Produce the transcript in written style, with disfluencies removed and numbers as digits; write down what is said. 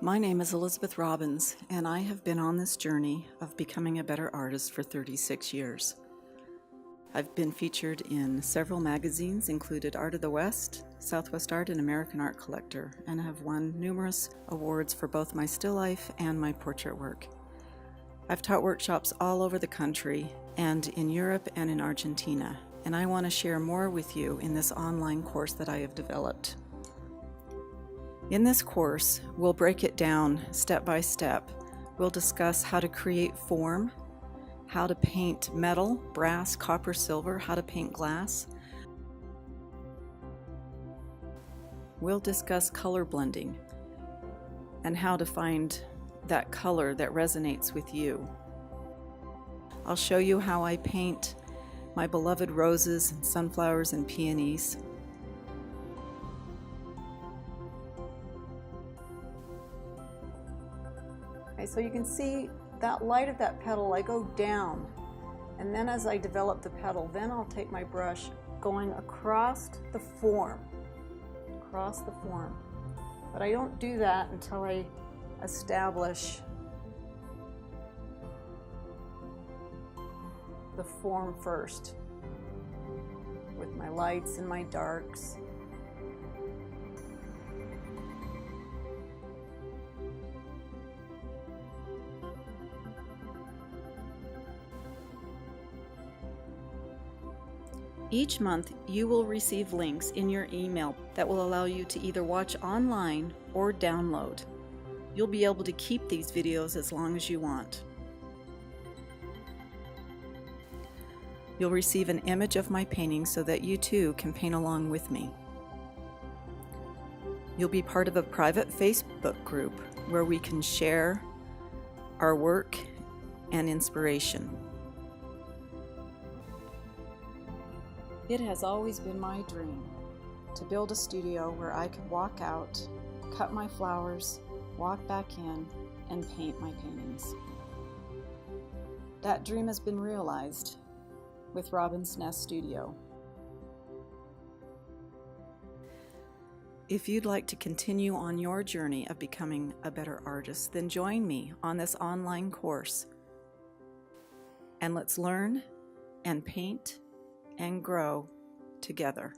My name is Elizabeth Robbins, and I have been on this journey of becoming a better artist for 36 years. I've been featured in several magazines, including Art of the West, Southwest Art, and American Art Collector, and have won numerous awards for both my still life and my portrait work. I've taught workshops all over the country and in Europe and in Argentina, and I want to share more with you in this online course that I have developed. In this course, we'll break it down step by step. We'll discuss how to create form, how to paint metal, brass, copper, silver, how to paint glass. We'll discuss color blending and how to find that color that resonates with you. I'll show you how I paint my beloved roses, sunflowers, and peonies. Okay, so you can see that light of that petal, I go down, and then as I develop the petal, then I'll take my brush going across the form, But I don't do that until I establish the form first, with my lights and my darks. Each month, you will receive links in your email that will allow you to either watch online or download. You'll be able to keep these videos as long as you want. You'll receive an image of my painting so that you too can paint along with me. You'll be part of a private Facebook group where we can share our work and inspiration. It has always been my dream to build a studio where I could walk out, cut my flowers, walk back in, and paint my paintings. That dream has been realized with Robin's Nest Studio. If you'd like to continue on your journey of becoming a better artist, then join me on this online course. And let's learn and paint and grow together.